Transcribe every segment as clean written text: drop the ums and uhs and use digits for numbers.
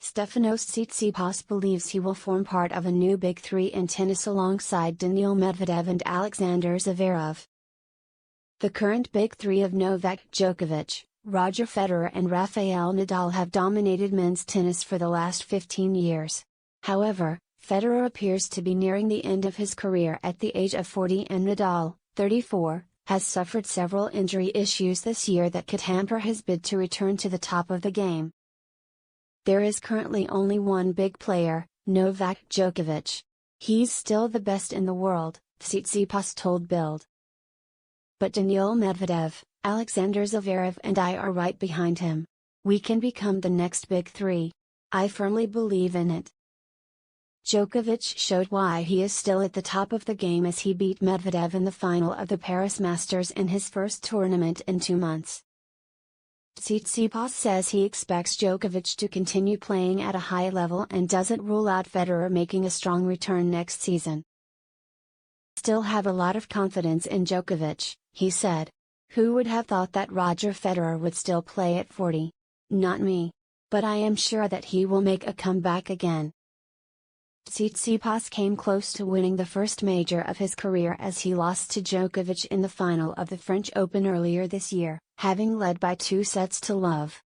Stefanos Tsitsipas believes he will form part of a new Big Three in tennis alongside Daniil Medvedev and Alexander Zverev. The current Big Three of Novak Djokovic, Roger Federer and Rafael Nadal have dominated men's tennis for the last 15 years. However, Federer appears to be nearing the end of his career at the age of 40 and Nadal, 34, has suffered several injury issues this year that could hamper his bid to return to the top of the game. There is currently only one big player, Novak Djokovic. He's still the best in the world, Tsitsipas told Bild. But Daniil Medvedev, Alexander Zverev and I are right behind him. We can become the next Big Three. I firmly believe in it. Djokovic showed why he is still at the top of the game as he beat Medvedev in the final of the Paris Masters in his first tournament in 2 months. Tsitsipas says he expects Djokovic to continue playing at a high level and doesn't rule out Federer making a strong return next season. Still have a lot of confidence in Djokovic, he said. Who would have thought that Roger Federer would still play at 40? Not me. But I am sure that he will make a comeback again. Tsitsipas came close to winning the first major of his career as he lost to Djokovic in the final of the French Open earlier this year, having led by 2-0.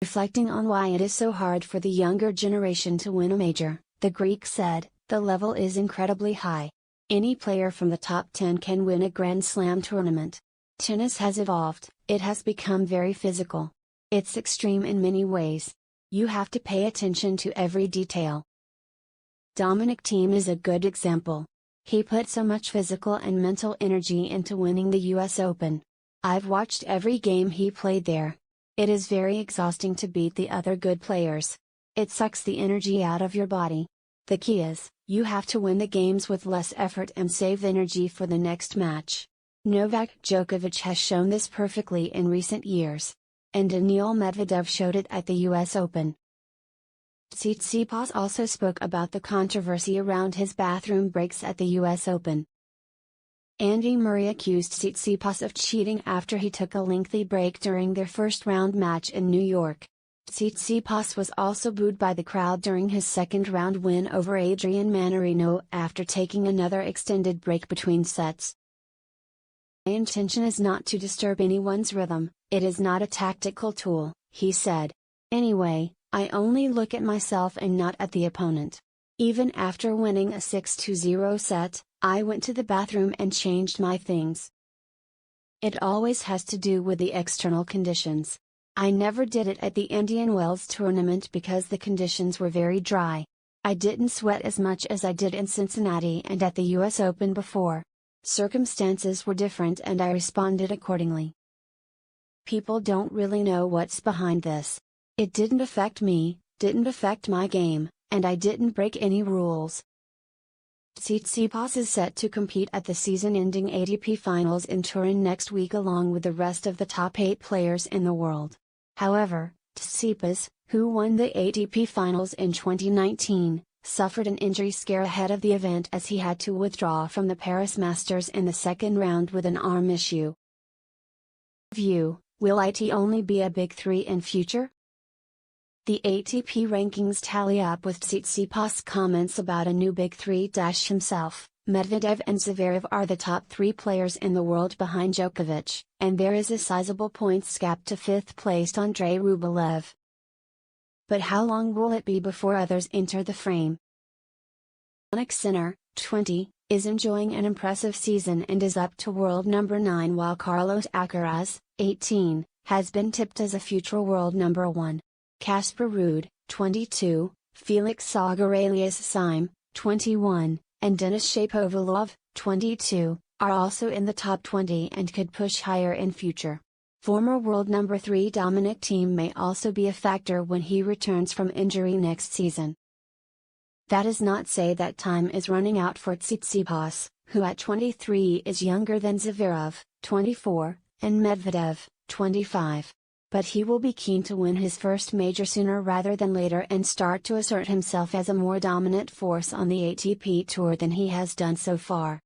Reflecting on why it is so hard for the younger generation to win a major, the Greek said, "The level is incredibly high. Any player from the top 10 can win a Grand Slam tournament. Tennis has evolved, it has become very physical. It's extreme in many ways. You have to pay attention to every detail." Dominic Thiem is a good example. He put so much physical and mental energy into winning the US Open. I've watched every game he played there. It is very exhausting to beat the other good players. It sucks the energy out of your body. The key is, you have to win the games with less effort and save energy for the next match. Novak Djokovic has shown this perfectly in recent years. And Daniil Medvedev showed it at the US Open. Tsitsipas also spoke about the controversy around his bathroom breaks at the US Open. Andy Murray accused Tsitsipas of cheating after he took a lengthy break during their first round match in New York. Tsitsipas was also booed by the crowd during his second round win over Adrian Mannarino after taking another extended break between sets. "My intention is not to disturb anyone's rhythm, it is not a tactical tool," he said. "Anyway, I only look at myself and not at the opponent. Even after winning a 6-0 set, I went to the bathroom and changed my things. It always has to do with the external conditions. I never did it at the Indian Wells tournament because the conditions were very dry. I didn't sweat as much as I did in Cincinnati and at the US Open before. Circumstances were different and I responded accordingly. People don't really know what's behind this. It didn't affect me, didn't affect my game, and I didn't break any rules." Tsitsipas is set to compete at the season-ending ATP Finals in Turin next week along with the rest of the top 8 players in the world. However, Tsitsipas, who won the ATP Finals in 2019, suffered an injury scare ahead of the event as he had to withdraw from the Paris Masters in the second round with an arm issue. Will it only be a Big Three in future? The ATP rankings tally up with Tsitsipas' comments about a new Big Three. Himself, Medvedev and Zverev are the top 3 players in the world behind Djokovic, and there is a sizable points gap to 5th placed Andrei Rublev. But how long will it be before others enter the frame? Jannik Sinner, 20, is enjoying an impressive season and is up to world number 9 while Carlos Alcaraz, 18, has been tipped as a future world number 1. Casper Ruud, 22, Felix Auger-Aliassime, 21, and Denis Shapovalov, 22, are also in the top 20 and could push higher in future. Former world number 3 Dominic Thiem may also be a factor when he returns from injury next season. That is not say that time is running out for Tsitsipas, who at 23 is younger than Zverev, 24, and Medvedev, 25. But he will be keen to win his first major sooner rather than later and start to assert himself as a more dominant force on the ATP Tour than he has done so far.